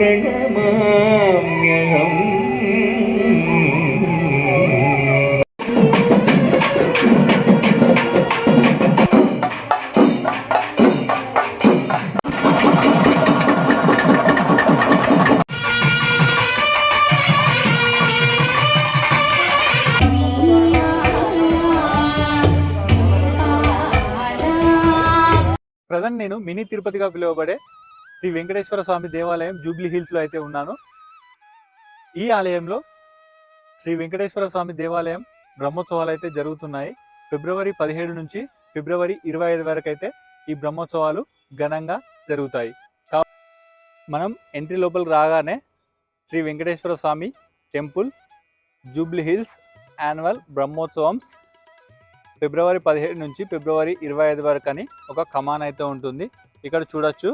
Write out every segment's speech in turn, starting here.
ప్రణమామ్యహం. ప్రజెంట్ నేను మినీ తిరుపతిగా పిలువబడే శ్రీ వెంకటేశ్వర స్వామి దేవాలయం జూబ్లీ హిల్స్లో అయితే ఉన్నాను. ఈ ఆలయంలో శ్రీ వెంకటేశ్వర స్వామి దేవాలయం బ్రహ్మోత్సవాలు అయితే జరుగుతున్నాయి. ఫిబ్రవరి 17 నుంచి ఫిబ్రవరి 25 వరకు అయితే ఈ బ్రహ్మోత్సవాలు ఘనంగా జరుగుతాయి. మనం ఎంట్రీ లోపల రాగానే శ్రీ వెంకటేశ్వర స్వామి టెంపుల్ జూబ్లీ హిల్స్ యాన్యువల్ బ్రహ్మోత్సవంస్ ఫిబ్రవరి 17 నుంచి ఫిబ్రవరి 25 వరకు అని ఒక కమాన్ అయితే ఉంటుంది. ఇక్కడ చూడొచ్చు.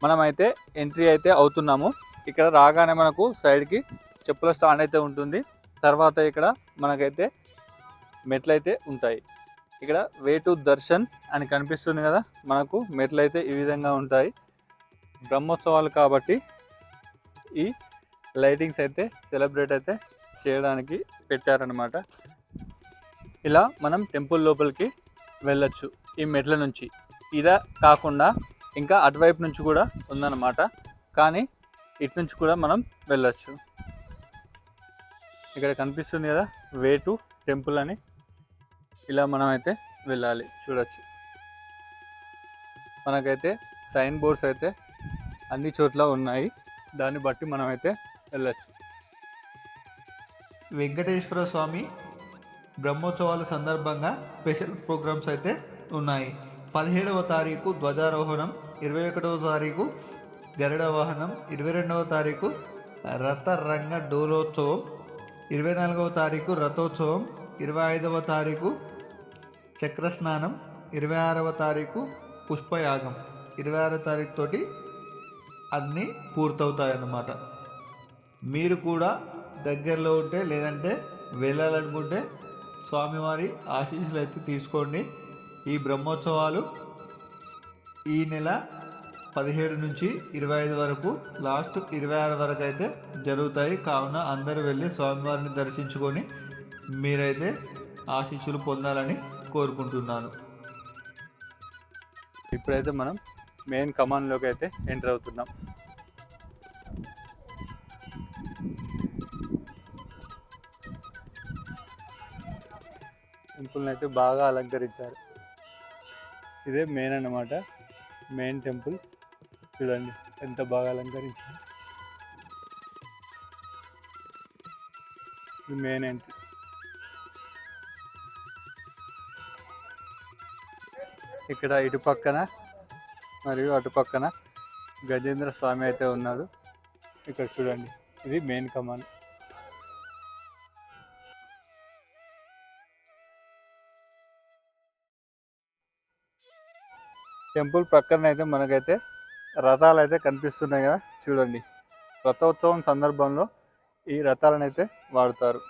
మనమైతే ఎంట్రీ అయితే అవుతున్నాము. ఇక్కడ రాగానే మనకు సైడ్కి చెప్పుల స్టాండ్ అయితే ఉంటుంది. తర్వాత ఇక్కడ మనకైతే మెట్లు అయితే ఉంటాయి. ఇక్కడ వే టు దర్శన్ అని కనిపిస్తుంది కదా, మనకు మెట్లు అయితే ఈ విధంగా ఉంటాయి. బ్రహ్మోత్సవాలు కాబట్టి ఈ లైటింగ్స్ అయితే సెలబ్రేట్ అయితే చేయడానికి పెట్టారనమాట. ఇలా మనం టెంపుల్ లోపలికి వెళ్ళొచ్చు ఈ మెట్ల నుంచి. ఇదే కాకుండా ఇంకా అటువైపు నుంచి కూడా ఉందన్నమాట, కానీ ఇటు నుంచి కూడా మనం వెళ్ళొచ్చు. ఇక్కడ కనిపిస్తుంది కదా వే టు టెంపుల్ అని, ఇలా మనం అయితే వెళ్ళాలి. చూడొచ్చు, మనకైతే సైన్ బోర్డ్స్ అయితే అన్ని చోట్ల ఉన్నాయి, దాన్ని బట్టి మనం అయితే వెళ్ళొచ్చు. వెంకటేశ్వర స్వామి బ్రహ్మోత్సవాల సందర్భంగా స్పెషల్ ప్రోగ్రామ్స్ అయితే ఉన్నాయి. 17వ తారీఖు ధ్వజారోహణం, 21వ తారీఖు గరుడ వాహనం, 22వ తారీఖు రథరంగ డోలోత్సవం, 24వ తారీఖు రథోత్సవం, 25వ తారీఖు చక్రస్నానం, 26వ తారీఖు పుష్పయాగం. 26వ తారీఖు తోటి అన్నీ పూర్తవుతాయన్నమాట. మీరు కూడా దగ్గరలో ఉంటే లేదంటే వెళ్ళాలనుకుంటే స్వామివారి ఆశీస్సులు అయితే తీసుకోండి. ఈ బ్రహ్మోత్సవాలు ఈ నెల 17 నుంచి 25 వరకు, లాస్ట్ 26 వరకు అయితే జరుగుతాయి. కావున అందరూ వెళ్ళి స్వామివారిని దర్శించుకొని మీరైతే ఆశీస్సులు పొందాలని కోరుకుంటున్నాను. ఇప్పుడైతే మనం మెయిన్ కమాన్లోకి అయితే ఎంటర్ అవుతున్నాం. టెంపుల్ని అయితే బాగా అలంకరించారు. ఇదే మెయిన్ అన్నమాట, మెయిన్ టెంపుల్. చూడండి ఎంత బాగా అలంకరించారు. ఇది మెయిన్ ఎంట్రీ. ఇక్కడ ఇటు పక్కన మరియు అటు పక్కన గజేంద్ర స్వామి అయితే ఉన్నాడు. ఇక్కడ చూడండి, ఇది మెయిన్ కమాన్. టెంపుల్ పక్కన అయితే మనకైతే రథాలు అయితే కనిపిస్తున్నాయి కదా, చూడండి. రథోత్సవం సందర్భంలో ఈ రథాలను అయితే వాడతారు.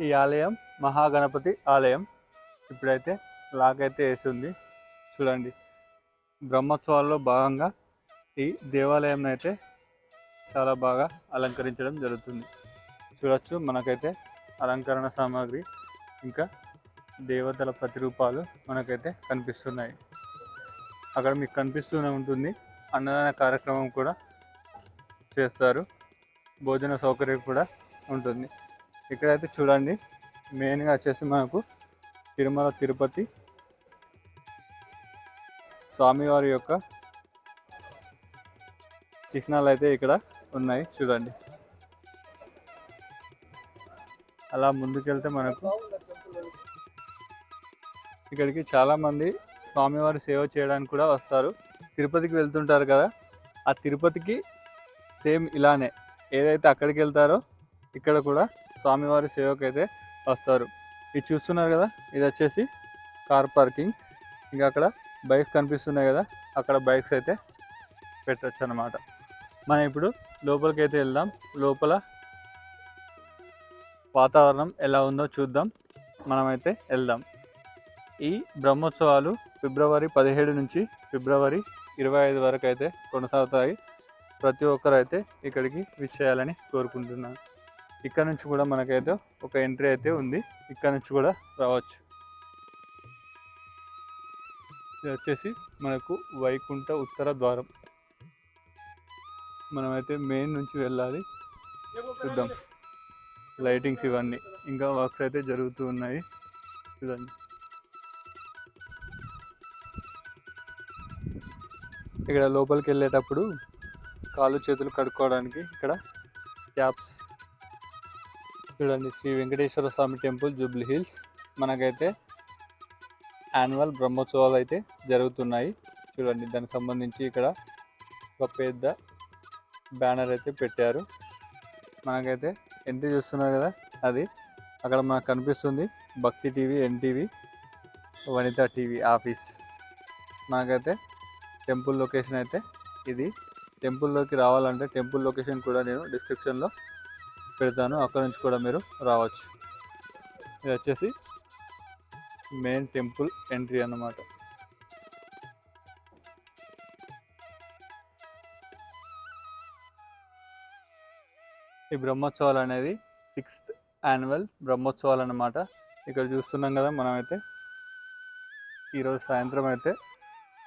ఈ ఆలయం మహాగణపతి ఆలయం. ఇప్పుడైతే లాక్ అయితే వేసి ఉంది. చూడండి, బ్రహ్మోత్సవాల్లో భాగంగా ఈ దేవాలయం అయితే చాలా బాగా అలంకరించడం జరుగుతుంది. చూడొచ్చు, మనకైతే అలంకరణ సామాగ్రి ఇంకా దేవతల ప్రతిరూపాలు మనకైతే కనిపిస్తున్నాయి. అక్కడ మీకు కనిపిస్తూనే ఉంటుంది, అన్నదాన కార్యక్రమం కూడా చేస్తారు, భోజన సౌకర్యం కూడా ఉంటుంది. ఇక్కడైతే చూడండి, మెయిన్గా వచ్చేసి మనకు తిరుమల తిరుపతి స్వామివారి యొక్క చిహ్నాలు అయితే ఇక్కడ ఉన్నాయి. చూడండి, అలా ముందుకెళ్తే మనకు ఇక్కడికి చాలామంది స్వామివారి సేవ చేయడానికి కూడా వస్తారు. తిరుపతికి వెళ్తుంటారు కదా, ఆ తిరుపతికి సేమ్ ఇలానే ఏదైతే అక్కడికి వెళ్తారో ఇక్కడ కూడా స్వామివారి సేవకు అయితే వస్తారు. ఇది చూస్తున్నారు కదా, ఇది వచ్చేసి కార్ పార్కింగ్. ఇంకా అక్కడ బైక్స్ కనిపిస్తున్నాయి కదా, అక్కడ బైక్స్ అయితే పెట్టచ్చు అన్నమాట. మనం ఇప్పుడు లోపలికి అయితే వెళ్దాం. లోపల వాతావరణం ఎలా ఉందో చూద్దాం. మనమైతే వెళ్దాం. ఈ బ్రహ్మోత్సవాలు ఫిబ్రవరి 17 నుంచి ఫిబ్రవరి 25 వరకు అయితే కొనసాగుతాయి. ప్రతి ఒక్కరైతే ఇక్కడికి విచ్చేయాలని కోరుకుంటున్నాను. ఇక్కడ నుంచి కూడా మనకైతే ఒక ఎంట్రీ అయితే ఉంది, ఇక్కడ నుంచి కూడా రావచ్చు. ఇది వచ్చేసి మనకు వైకుంఠ ఉత్తర ద్వారం. మనమైతే మెయిన్ నుంచి వెళ్ళాలి. చూద్దాం లైటింగ్స్ ఇవన్నీ, ఇంకా వర్క్స్ అయితే జరుగుతూ ఉన్నాయి. చూడండి ఇక్కడ లోపలికి వెళ్ళేటప్పుడు కాళ్ళు చేతులు కడుక్కోవడానికి ఇక్కడ ట్యాప్స్. చూడండి శ్రీ వెంకటేశ్వర స్వామి టెంపుల్ జూబ్లీ హిల్స్. మనకైతే యాన్యువల్ బ్రహ్మోత్సవాలు అయితే జరుగుతున్నాయి. చూడండి దానికి సంబంధించి ఇక్కడ ఒక పెద్ద బ్యానర్ అయితే పెట్టారు. మనకైతే ఎంట్రీ చూస్తున్నారు కదా, అది అక్కడ మనకు కనిపిస్తుంది భక్తి TV, NTV, Vanitha TV office. మనకైతే టెంపుల్ లొకేషన్ అయితే ఇది. టెంపుల్లోకి రావాలంటే టెంపుల్ లొకేషన్ కూడా నేను డిస్క్రిప్షన్లో పెడతాను, అక్కడ నుంచి కూడా మీరు రావచ్చు. ఇది వచ్చేసి మెయిన్ టెంపుల్ ఎంట్రీ అన్నమాట. ఈ బ్రహ్మోత్సవాలు అనేది 6th యాన్యువల్ బ్రహ్మోత్సవాలు అన్నమాట. ఇక్కడ చూస్తున్నాం కదా, మనమైతే ఈరోజు సాయంత్రం అయితే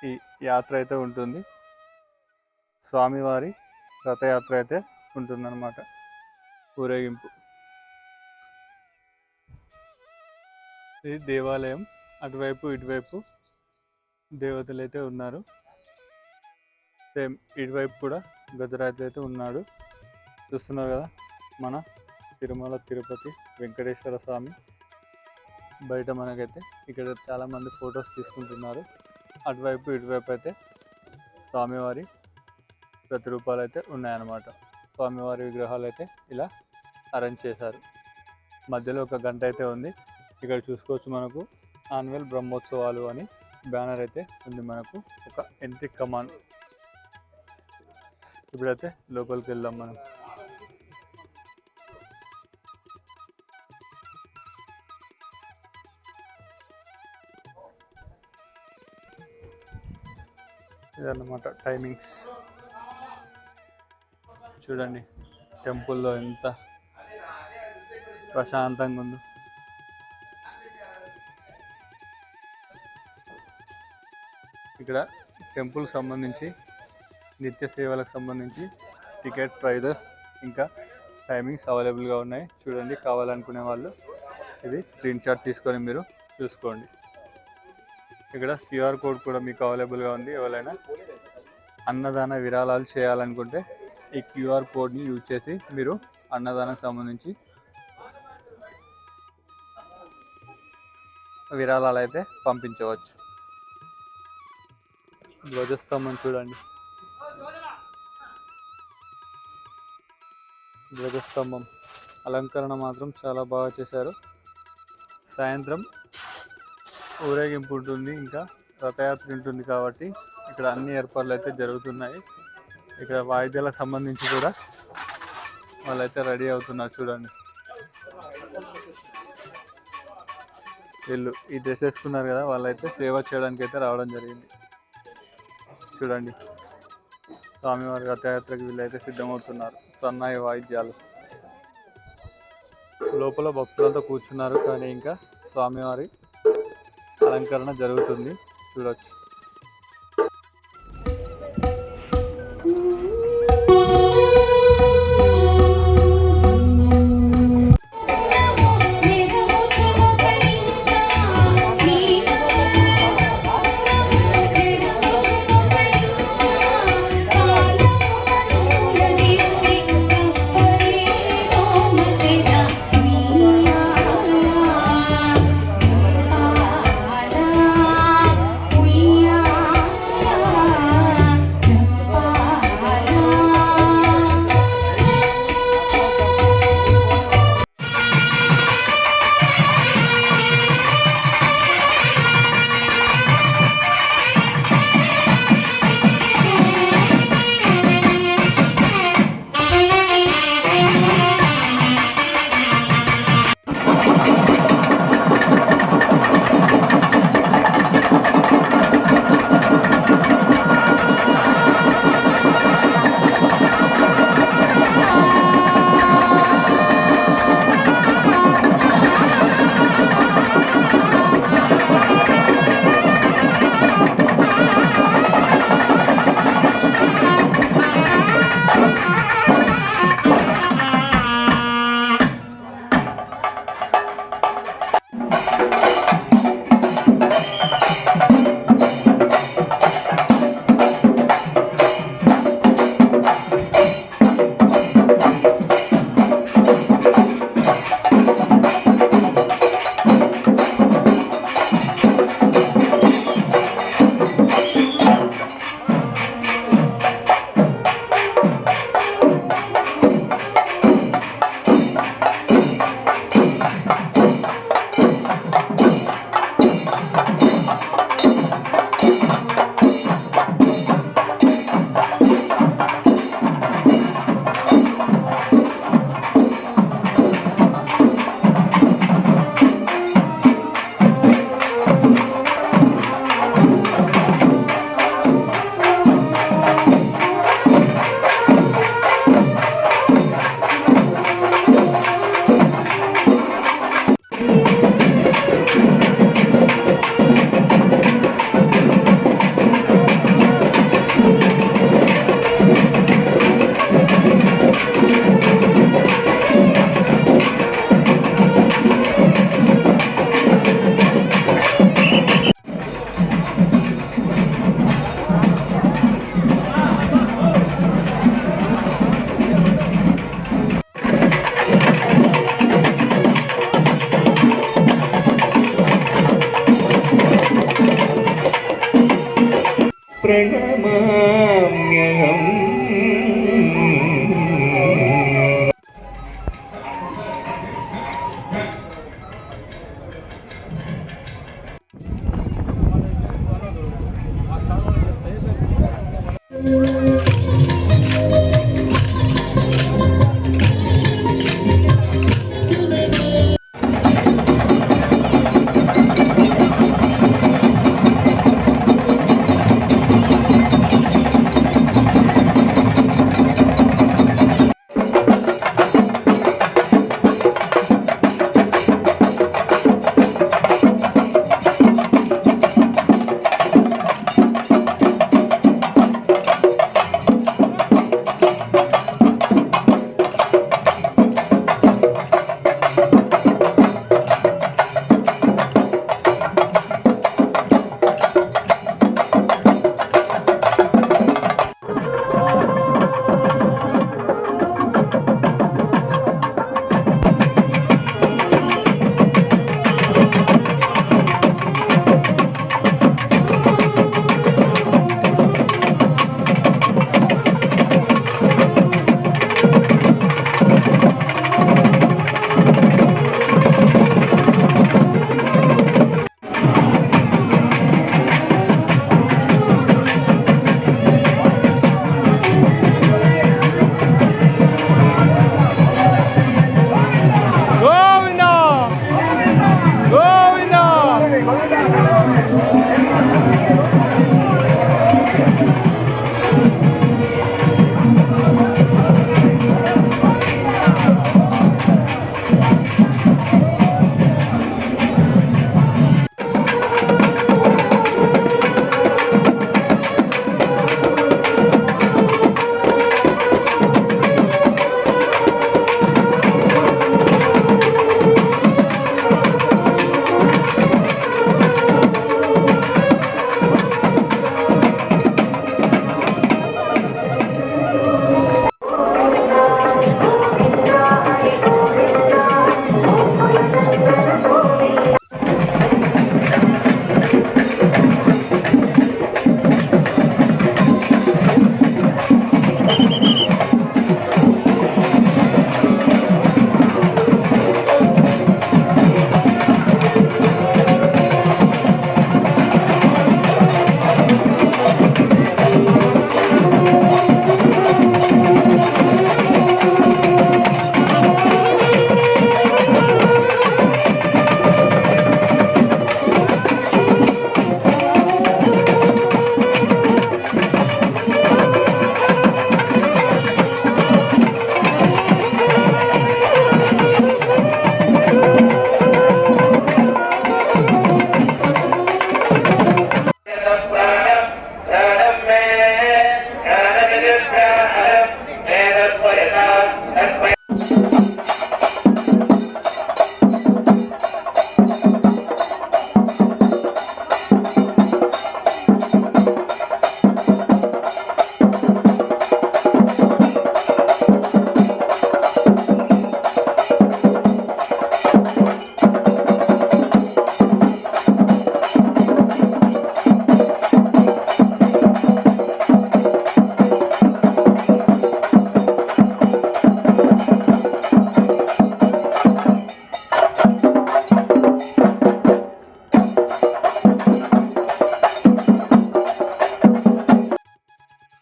ఈ యాత్ర అయితే ఉంటుంది. స్వామివారి రథయాత్ర అయితే ఉంటుందన్నమాట, ఊరేగింపు. ఇది దేవాలయం, అటువైపు ఇటువైపు దేవతలు అయితే ఉన్నారు. సేమ్ ఇటువైపు కూడా గజరాజు అయితే ఉన్నాడు. చూస్తున్నారు కదా, మన తిరుమల తిరుపతి వెంకటేశ్వర స్వామి బయట మనకైతే ఇక్కడ చాలామంది ఫొటోస్ తీసుకుంటున్నారు. అటువైపు ఇటువైపు అయితే స్వామివారి ప్రతిరూపాలు అయితే ఉన్నాయన్నమాట. స్వామివారి విగ్రహాలు అయితే ఇలా అరేంజ్ చేశారు. మధ్యలో ఒక గంట అయితే ఉంది. ఇక్కడ చూసుకోవచ్చు, మనకు యాన్యువల్ బ్రహ్మోత్సవాలు అని బ్యానర్ అయితే ఉంది. మనకు ఒక ఎంట్రీ కమాన్. ఇప్పుడైతే లోపలికి వెళ్దాం మనం. ఇదన్నమాట టైమింగ్స్. చూడండి టెంపుల్లో ఎంత ప్రశాంతంగా ఉందో. ఇక్కడ టెంపుల్కి సంబంధించి నిత్య సేవలకు సంబంధించి టికెట్ ప్రైజెస్ ఇంకా టైమింగ్స్ అవైలబుల్గా ఉన్నాయి. చూడండి, కావాలనుకునే వాళ్ళు ఇది స్క్రీన్ షాట్ తీసుకొని మీరు చూసుకోండి. ఇక్కడ క్యూఆర్ కోడ్ కూడా మీకు అవైలబుల్గా ఉంది. ఎవరైనా అన్నదాన విరాళాలు చేయాలనుకుంటే ఈ క్యూఆర్ కోడ్ని యూజ్ చేసి మీరు అన్నదానానికి సంబంధించి విరాళాలు అయితే పంపించవచ్చు. ధ్వజస్తంభం చూడండి, ధ్వజస్తంభం అలంకరణ మాత్రం చాలా బాగా చేశారు. సాయంత్రం ఊరేగింపు ఉంటుంది, ఇంకా రథయాత్ర ఉంటుంది కాబట్టి ఇక్కడ అన్ని ఏర్పాట్లు అయితే జరుగుతున్నాయి. ఇక్కడ వాయిద్యాలకు సంబంధించి కూడా వాళ్ళైతే రెడీ అవుతున్నారు. చూడండి, వీళ్ళు ఈ డ్రెస్ వేసుకున్నారు కదా, వాళ్ళైతే సేవ చేయడానికి అయితే రావడం జరిగింది. చూడండి, స్వామివారి రథయాత్రకి వీళ్ళైతే సిద్ధమవుతున్నారు. సన్నాయి వాయిద్యాలు. లోపల భక్తులంతా కూర్చున్నారు, కానీ ఇంకా స్వామివారి అలంకరణ జరుగుతుంది. చూడొచ్చు. We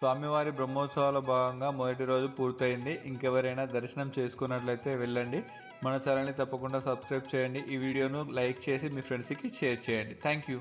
స్వామివారి బ్రహ్మోత్సవాల భాగంగా మొదటి రోజు పూర్తయింది. ఇంకెవరైనా దర్శనం చేసుకున్నట్లయితే వెళ్ళండి. మన ఛానల్ని తప్పకుండా సబ్స్క్రైబ్ చేయండి. ఈ వీడియోను లైక్ చేసి మీ ఫ్రెండ్స్కి షేర్ చేయండి. Thank you.